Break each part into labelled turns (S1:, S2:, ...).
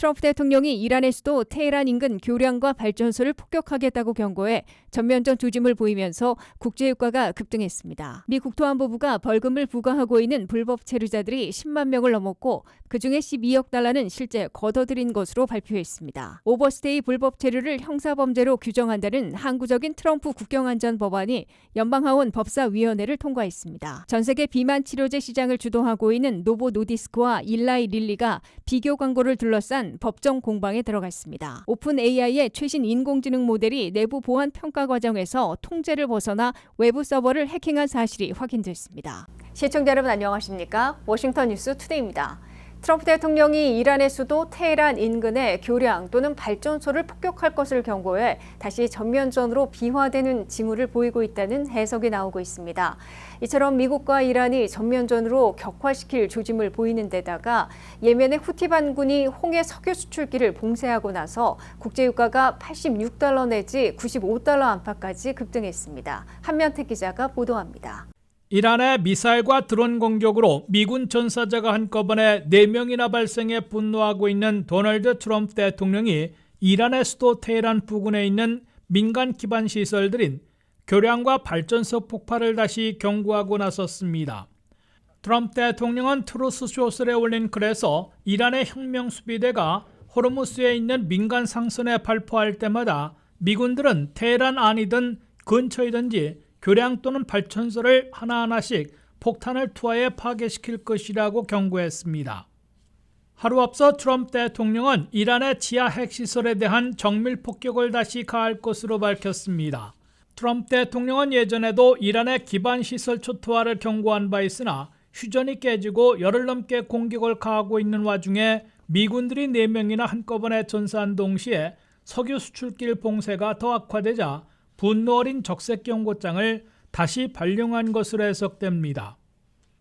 S1: 트럼프 대통령이 이란의 수도 테헤란 인근 교량과 발전소를 폭격하겠다고 경고해 전면전 조짐을 보이면서 국제유가가 급등했습니다. 미 국토안보부가 벌금을 부과하고 있는 불법 체류자들이 10만 명을 넘었고 그중에 12억 달러는 실제 걷어들인 것으로 발표했습니다. 오버스테이 불법 체류를 형사범죄로 규정한다는 항구적인 트럼프 국경안전 법안이 연방하원 법사위원회를 통과했습니다. 전 세계 비만 치료제 시장을 주도하고 있는 노보 노디스크와 일라이 릴리가 비교 광고를 둘러싼 법정 공방에 들어갔습니다. 오픈 AI의 최신 인공지능 모델이 내부 보안 평가 과정에서 통제를 벗어나 외부 서버를 해킹한 사실이 확인됐습니다. 시청자 여러분 안녕하십니까? 워싱턴 뉴스 투데이입니다. 트럼프 대통령이 이란의 수도 테헤란 인근의 교량 또는 발전소를 폭격할 것을 경고해 다시 전면전으로 비화되는 징후를 보이고 있다는 해석이 나오고 있습니다. 이처럼 미국과 이란이 전면전으로 격화시킬 조짐을 보이는 데다가 예멘의 후티 반군이 홍해 석유 수출기를 봉쇄하고 나서 국제유가가 86달러 내지 95달러 안팎까지 급등했습니다. 한면택 기자가 보도합니다.
S2: 이란의 미사일과 드론 공격으로 미군 전사자가 한꺼번에 4명이나 발생해 분노하고 있는 도널드 트럼프 대통령이 이란의 수도 테헤란 부근에 있는 민간 기반 시설들인 교량과 발전소 폭발을 다시 경고하고 나섰습니다. 트럼프 대통령은 트루스 소셜에 올린 글에서 이란의 혁명 수비대가 호르무스에 있는 민간 상선에 발포할 때마다 미군들은 테헤란 안이든 근처이든지 교량 또는 발전소를 하나하나씩 폭탄을 투하해 파괴시킬 것이라고 경고했습니다. 하루 앞서 트럼프 대통령은 이란의 지하 핵시설에 대한 정밀 폭격을 다시 가할 것으로 밝혔습니다. 트럼프 대통령은 예전에도 이란의 기반시설 초토화를 경고한 바 있으나 휴전이 깨지고 열흘 넘게 공격을 가하고 있는 와중에 미군들이 4명이나 한꺼번에 전사한 동시에 석유 수출길 봉쇄가 더 악화되자 분노 어린 적색 경고장을 다시 발령한 것으로 해석됩니다.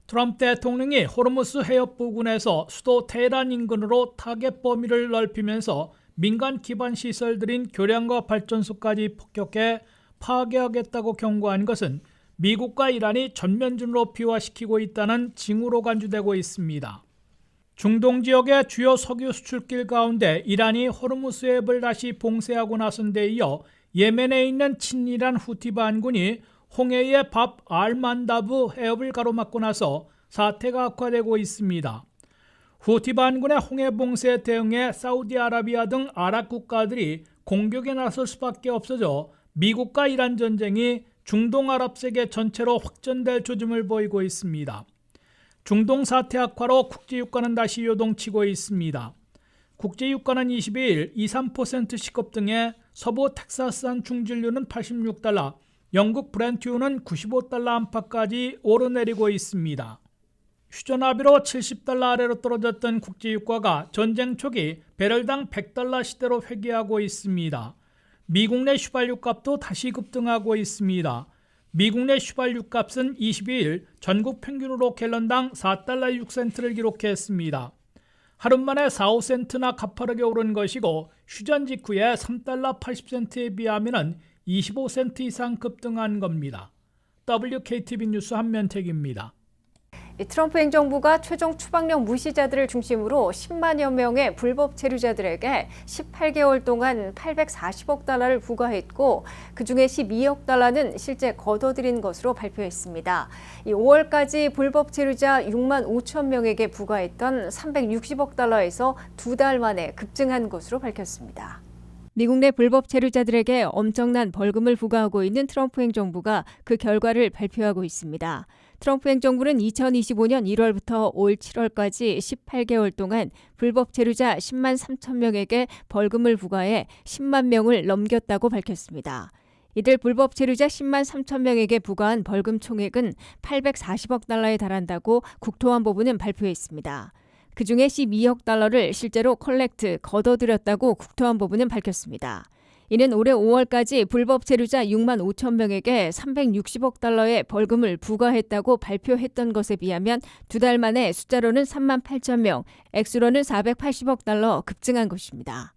S2: 트럼프 대통령이 호르무스 해협 부근에서 수도 테헤란 인근으로 타겟 범위를 넓히면서 민간 기반 시설들인 교량과 발전소까지 폭격해 파괴하겠다고 경고한 것은 미국과 이란이 전면전으로 비화시키고 있다는 징후로 간주되고 있습니다. 중동 지역의 주요 석유 수출길 가운데 이란이 호르무스 해협을 다시 봉쇄하고 나선 데 이어 예멘에 있는 친이란 후티 반군이 홍해의 밥 알만다브 해협을 가로막고 나서 사태가 악화되고 있습니다. 후티 반군의 홍해 봉쇄에 대응해 사우디아라비아 등 아랍 국가들이 공격에 나설 수밖에 없어져 미국과 이란 전쟁이 중동 아랍 세계 전체로 확전될 조짐을 보이고 있습니다. 중동 사태 악화로 국제유가는 다시 요동치고 있습니다. 국제유가는 22일 2~3% 급등해 서부 텍사스산 중진류는 86달러, 영국 브렌트유는 95달러 안팎까지 오르내리고 있습니다. 휴전합의로 70달러 아래로 떨어졌던 국제유가가 전쟁 초기 배럴당 100달러 시대로 회귀하고 있습니다. 미국 내 휘발유 값도 다시 급등하고 있습니다. 미국 내 휘발유 값은 22일 전국 평균으로 갤런당 4달러 6센트를 기록했습니다. 하루 만에 4~5센트나 가파르게 오른 것이고 휴전 직후에 3달러 80센트에 비하면 25센트 이상 급등한 겁니다. WKTV 뉴스 한면택입니다.
S1: 트럼프 행정부가 최종 추방령 무시자들을 중심으로 10만여 명의 불법 체류자들에게 18개월 동안 840억 달러를 부과했고 그중에 12억 달러는 실제 걷어들인 것으로 발표했습니다. 5월까지 불법 체류자 6만 5천 명에게 부과했던 360억 달러에서 2달 만에 급증한 것으로 밝혔습니다. 미국 내 불법 체류자들에게 엄청난 벌금을 부과하고 있는 트럼프 행정부가 그 결과를 발표하고 있습니다. 트럼프 행정부는 2025년 1월부터 올 7월까지 18개월 동안 불법 체류자 10만 3천 명에게 벌금을 부과해 10만 명을 넘겼다고 밝혔습니다. 이들 불법 체류자 10만 3천 명에게 부과한 벌금 총액은 840억 달러에 달한다고 국토안보부는 발표했습니다. 그중에 12억 달러를 실제로 걷어들였다고 국토안보부는 밝혔습니다. 이는 올해 5월까지 불법 체류자 6만 5천 명에게 360억 달러의 벌금을 부과했다고 발표했던 것에 비하면 2달 만에 숫자로는 3만 8천 명, 액수로는 480억 달러 급증한 것입니다.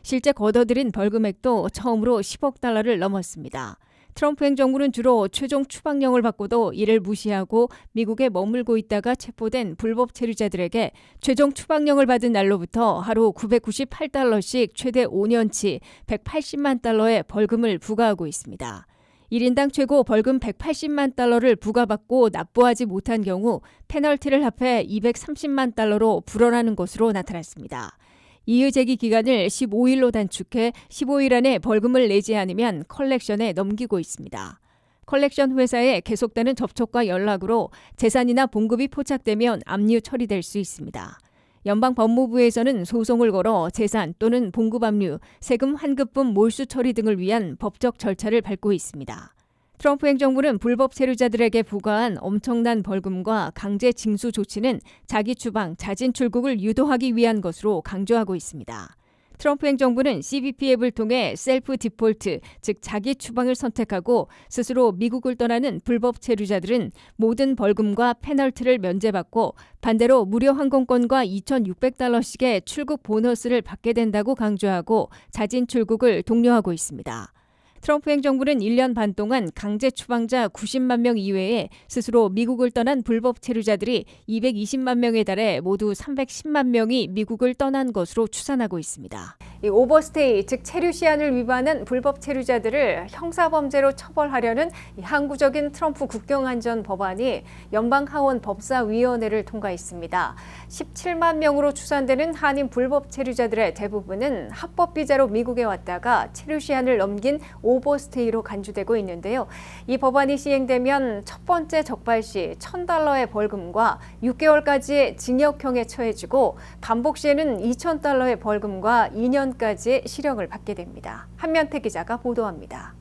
S1: 실제 걷어들인 벌금액도 처음으로 10억 달러를 넘었습니다. 트럼프 행정부는 주로 최종 추방령을 받고도 이를 무시하고 미국에 머물고 있다가 체포된 불법 체류자들에게 최종 추방령을 받은 날로부터 하루 998달러씩 최대 5년치 180만 달러의 벌금을 부과하고 있습니다. 1인당 최고 벌금 180만 달러를 부과받고 납부하지 못한 경우 페널티를 합해 230만 달러로 불어나는 것으로 나타났습니다. 이의 제기 기간을 15일로 단축해 15일 안에 벌금을 내지 않으면 컬렉션에 넘기고 있습니다. 컬렉션 회사에 계속되는 접촉과 연락으로 재산이나 봉급이 포착되면 압류 처리될 수 있습니다. 연방 법무부에서는 소송을 걸어 재산 또는 봉급 압류, 세금 환급분 몰수 처리 등을 위한 법적 절차를 밟고 있습니다. 트럼프 행정부는 불법 체류자들에게 부과한 엄청난 벌금과 강제 징수 조치는 자기 추방, 자진 출국을 유도하기 위한 것으로 강조하고 있습니다. 트럼프 행정부는 CBP 앱을 통해 셀프 디폴트, 즉 자기 추방을 선택하고 스스로 미국을 떠나는 불법 체류자들은 모든 벌금과 페널티를 면제받고 반대로 무료 항공권과 2,600달러씩의 출국 보너스를 받게 된다고 강조하고 자진 출국을 독려하고 있습니다. 트럼프 행정부는 1년 반 동안 강제 추방자 90만 명 이외에 스스로 미국을 떠난 불법 체류자들이 220만 명에 달해 모두 310만 명이 미국을 떠난 것으로 추산하고 있습니다. 이 오버스테이, 즉 체류 시한을 위반한 불법 체류자들을 형사범죄로 처벌하려는 이 항구적인 트럼프 국경안전 법안이 연방 하원 법사위원회를 통과했습니다. 17만 명으로 추산되는 한인 불법 체류자들의 대부분은 합법 비자로 미국에 왔다가 체류 시한을 넘긴 오버스테이로 간주되고 있는데요. 이 법안이 시행되면 첫 번째 적발 시 $1,000의 벌금과 6개월까지의 징역형에 처해지고 반복 시에는 $2,000의 벌금과 2년까지의 실형을 받게 됩니다. 한면태 기자가 보도합니다.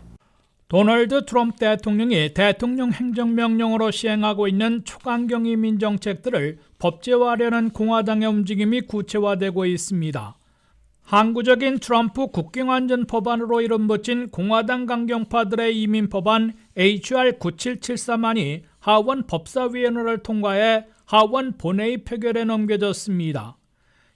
S2: 도널드 트럼프 대통령이 대통령 행정명령으로 시행하고 있는 초강경 이민 정책들을 법제화하려는 공화당의 움직임이 구체화되고 있습니다. 항구적인 트럼프 국경안전 법안으로 이름 붙인 공화당 강경파들의 이민 법안 HR 9773안이 하원 법사위원회를 통과해 하원 본회의 표결에 넘겨졌습니다.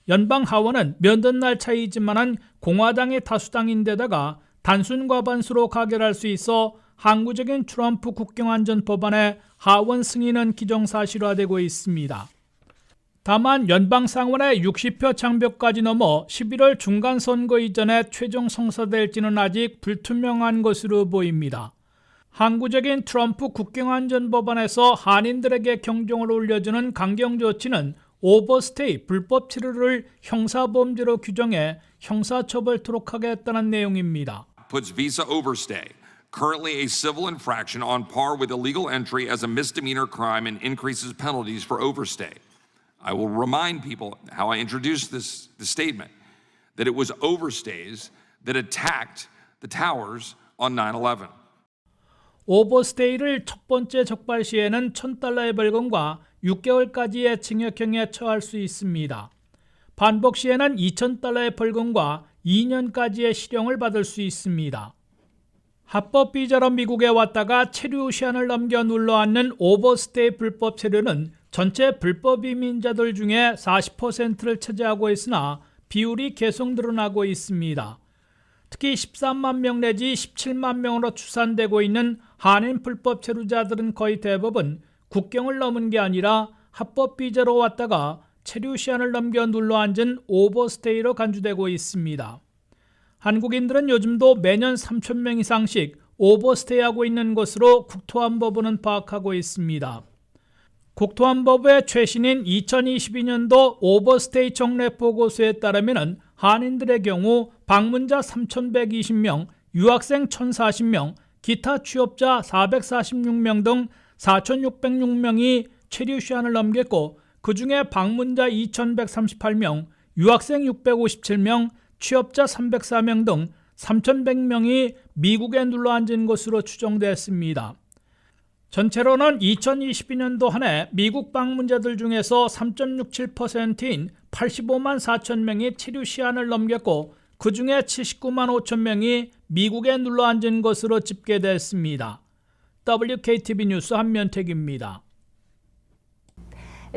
S2: 연방 하원은 몇 날 차이지만은 공화당이 다수당인데다가 단순 과반수로 가결할 수 있어 항구적인 트럼프 국경안전 법안의 하원 승인은 기정사실화되고 있습니다. 다만 연방 상원의 60표 장벽까지 넘어 11월 중간선거 이전에 최종 성사될지는 아직 불투명한 것으로 보입니다. 항구적인 트럼프 국경안전 법안에서 한인들에게 경종을 울려주는 강경 조치는 오버스테이 불법 체류를 형사범죄로 규정해 형사처벌토록 하겠다는 내용입니다.
S3: Puts visa overstay, currently a civil infraction, on par with illegal entry as a misdemeanor crime and increases penalties for overstay. I will remind people how I introduced this statement, that it was overstays that attacked the towers on 9/11.
S2: 오버스테이를 첫 번째 적발 시에는 $1,000의 벌금과 6개월까지의 징역형에 처할 수 있습니다. 반복 시에는 $2,000의 벌금과 2년까지의 실형을 받을 수 있습니다. 합법 비자로 미국에 왔다가 체류 시한을 넘겨 눌러앉는 오버스테이 불법 체류는 전체 불법 이민자들 중에 40%를 차지하고 있으나 비율이 계속 늘어나고 있습니다. 특히 13만 명 내지 17만 명으로 추산되고 있는 한인 불법 체류자들은 거의 대부분 국경을 넘은 게 아니라 합법 비자로 왔다가 체류 시한을 넘겨 눌러앉은 오버스테이로 간주되고 있습니다. 한국인들은 요즘도 매년 3,000명 이상씩 오버스테이하고 있는 것으로 국토안보부는 파악하고 있습니다. 국토안보부의 최신인 2022년도 오버스테이 정례 보고서에 따르면 한인들의 경우 방문자 3,120명, 유학생 1,040명, 기타 취업자 446명 등 4,606명이 체류 시한을 넘겼고 그중에 방문자 2,138명, 유학생 657명, 취업자 304명 등 3,100명이 미국에 눌러앉은 것으로 추정됐습니다. 전체로는 2022년도 한 해 미국 방문자들 중에서 3.67%인 85만 4천 명이 체류 시한을 넘겼고 그중에 79만 5천 명이 미국에 눌러앉은 것으로 집계됐습니다. WKTV 뉴스 한면택입니다.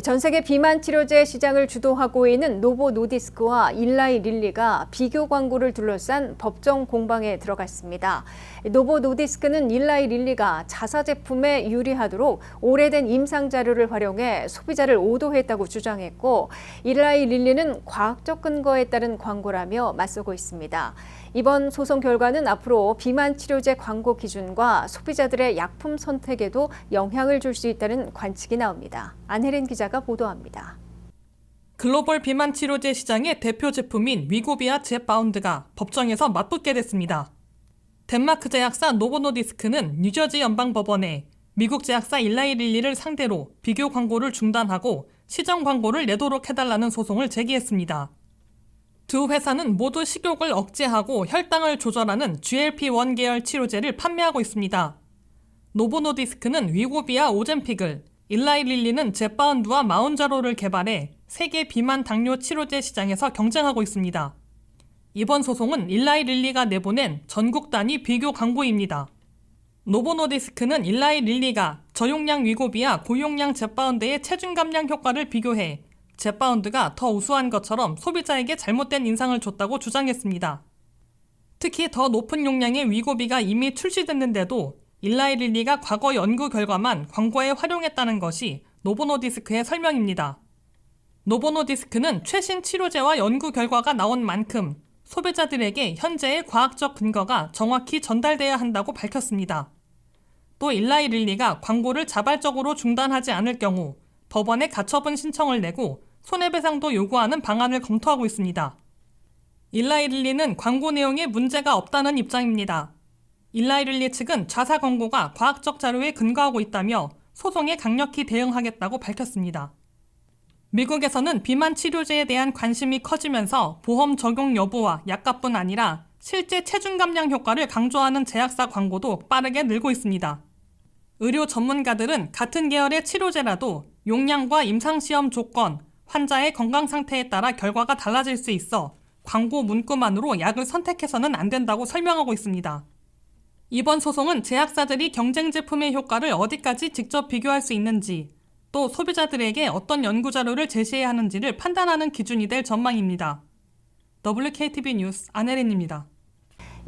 S1: 전 세계 비만 치료제 시장을 주도하고 있는 노보 노디스크와 일라이 릴리가 비교 광고를 둘러싼 법정 공방에 들어갔습니다. 노보 노디스크는 일라이 릴리가 자사 제품에 유리하도록 오래된 임상 자료를 활용해 소비자를 오도했다고 주장했고, 일라이 릴리는 과학적 근거에 따른 광고라며 맞서고 있습니다. 이번 소송 결과는 앞으로 비만 치료제 광고 기준과 소비자들의 약품 선택에도 영향을 줄 수 있다는 관측이 나옵니다. 안혜린 기자가 보도합니다.
S4: 글로벌 비만 치료제 시장의 대표 제품인 위고비와 젯바운드가 법정에서 맞붙게 됐습니다. 덴마크 제약사 노보노디스크는 뉴저지 연방법원에 미국 제약사 일라이 릴리를 상대로 비교 광고를 중단하고 시정 광고를 내도록 해달라는 소송을 제기했습니다. 두 회사는 모두 식욕을 억제하고 혈당을 조절하는 GLP-1 계열 치료제를 판매하고 있습니다. 노보노디스크는 위고비와 오젬픽을, 일라이 릴리는 젯바운드와 마운자로를 개발해 세계 비만 당뇨 치료제 시장에서 경쟁하고 있습니다. 이번 소송은 일라이 릴리가 내보낸 전국 단위 비교 광고입니다. 노보노디스크는 일라이 릴리가 저용량 위고비와 고용량 젯바운드의 체중 감량 효과를 비교해 젯바운드가 더 우수한 것처럼 소비자에게 잘못된 인상을 줬다고 주장했습니다. 특히 더 높은 용량의 위고비가 이미 출시됐는데도 일라이 릴리가 과거 연구 결과만 광고에 활용했다는 것이 노보노디스크의 설명입니다. 노보노디스크는 최신 치료제와 연구 결과가 나온 만큼 소비자들에게 현재의 과학적 근거가 정확히 전달돼야 한다고 밝혔습니다. 또 일라이 릴리가 광고를 자발적으로 중단하지 않을 경우 법원에 가처분 신청을 내고 손해배상도 요구하는 방안을 검토하고 있습니다. 일라이 릴리는 광고 내용에 문제가 없다는 입장입니다. 일라이 릴리 측은 자사 광고가 과학적 자료에 근거하고 있다며 소송에 강력히 대응하겠다고 밝혔습니다. 미국에서는 비만 치료제에 대한 관심이 커지면서 보험 적용 여부와 약값뿐 아니라 실제 체중 감량 효과를 강조하는 제약사 광고도 빠르게 늘고 있습니다. 의료 전문가들은 같은 계열의 치료제라도 용량과 임상시험 조건, 환자의 건강 상태에 따라 결과가 달라질 수 있어 광고 문구만으로 약을 선택해서는 안 된다고 설명하고 있습니다. 이번 소송은 제약사들이 경쟁 제품의 효과를 어디까지 직접 비교할 수 있는지, 또 소비자들에게 어떤 연구 자료를 제시해야 하는지를 판단하는 기준이 될 전망입니다. WKTV 뉴스 안혜린입니다.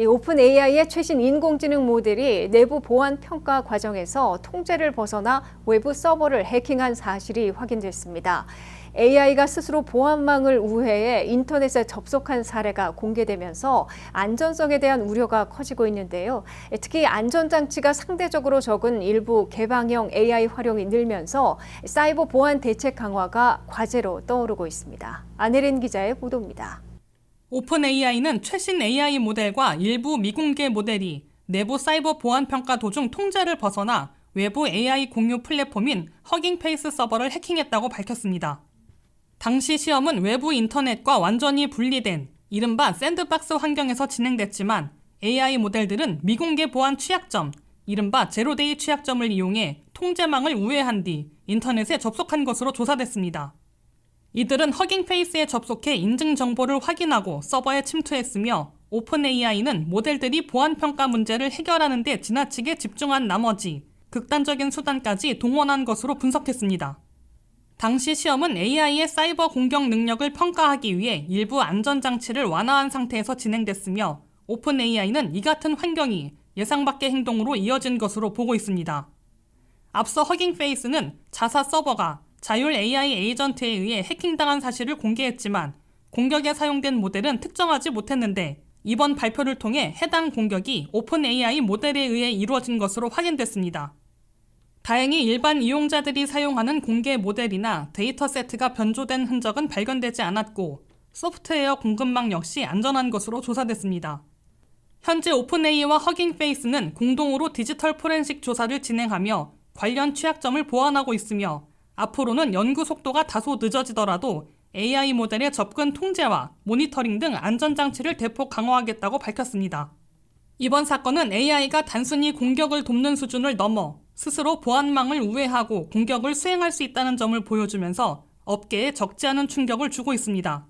S1: 오픈 AI의 최신 인공지능 모델이 내부 보안 평가 과정에서 통제를 벗어나 외부 서버를 해킹한 사실이 확인됐습니다. AI가 스스로 보안망을 우회해 인터넷에 접속한 사례가 공개되면서 안전성에 대한 우려가 커지고 있는데요. 특히 안전장치가 상대적으로 적은 일부 개방형 AI 활용이 늘면서 사이버 보안 대책 강화가 과제로 떠오르고 있습니다. 안혜린 기자의 보도입니다.
S4: 오픈 AI는 최신 AI 모델과 일부 미공개 모델이 내부 사이버 보안 평가 도중 통제를 벗어나 외부 AI 공유 플랫폼인 허깅페이스 서버를 해킹했다고 밝혔습니다. 당시 시험은 외부 인터넷과 완전히 분리된 이른바 샌드박스 환경에서 진행됐지만 AI 모델들은 미공개 보안 취약점, 이른바 제로데이 취약점을 이용해 통제망을 우회한 뒤 인터넷에 접속한 것으로 조사됐습니다. 이들은 허깅페이스에 접속해 인증 정보를 확인하고 서버에 침투했으며 오픈 AI는 모델들이 보안 평가 문제를 해결하는 데 지나치게 집중한 나머지 극단적인 수단까지 동원한 것으로 분석했습니다. 당시 시험은 AI의 사이버 공격 능력을 평가하기 위해 일부 안전장치를 완화한 상태에서 진행됐으며 오픈 AI는 이 같은 환경이 예상 밖의 행동으로 이어진 것으로 보고 있습니다. 앞서 허깅페이스는 자사 서버가 자율 AI 에이전트에 의해 해킹당한 사실을 공개했지만 공격에 사용된 모델은 특정하지 못했는데 이번 발표를 통해 해당 공격이 오픈 AI 모델에 의해 이루어진 것으로 확인됐습니다. 다행히 일반 이용자들이 사용하는 공개 모델이나 데이터 세트가 변조된 흔적은 발견되지 않았고 소프트웨어 공급망 역시 안전한 것으로 조사됐습니다. 현재 오픈AI와 허깅페이스는 공동으로 디지털 포렌식 조사를 진행하며 관련 취약점을 보완하고 있으며 앞으로는 연구 속도가 다소 늦어지더라도 AI 모델의 접근 통제와 모니터링 등 안전장치를 대폭 강화하겠다고 밝혔습니다. 이번 사건은 AI가 단순히 공격을 돕는 수준을 넘어 스스로 보안망을 우회하고 공격을 수행할 수 있다는 점을 보여주면서 업계에 적지 않은 충격을 주고 있습니다.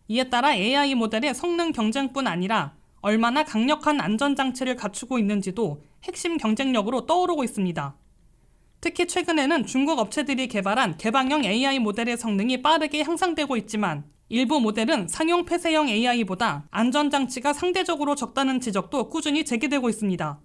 S4: 이에 따라 AI 모델의 성능 경쟁뿐 아니라 얼마나 강력한 안전장치를 갖추고 있는지도 핵심 경쟁력으로 떠오르고 있습니다. 특히 최근에는 중국 업체들이 개발한 개방형 AI 모델의 성능이 빠르게 향상되고 있지만 일부 모델은 상용 폐쇄형 AI보다 안전장치가 상대적으로 적다는 지적도 꾸준히 제기되고 있습니다.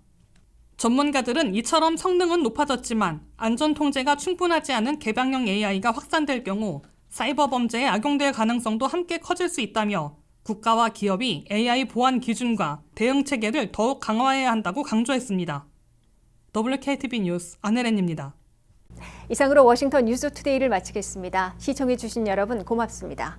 S4: 전문가들은 이처럼 성능은 높아졌지만 안전 통제가 충분하지 않은 개방형 AI가 확산될 경우 사이버 범죄에 악용될 가능성도 함께 커질 수 있다며 국가와 기업이 AI 보안 기준과 대응 체계를 더욱 강화해야 한다고 강조했습니다. WKTV 뉴스 안혜란입니다.
S1: 이상으로 워싱턴 뉴스투데이를 마치겠습니다. 시청해주신 여러분 고맙습니다.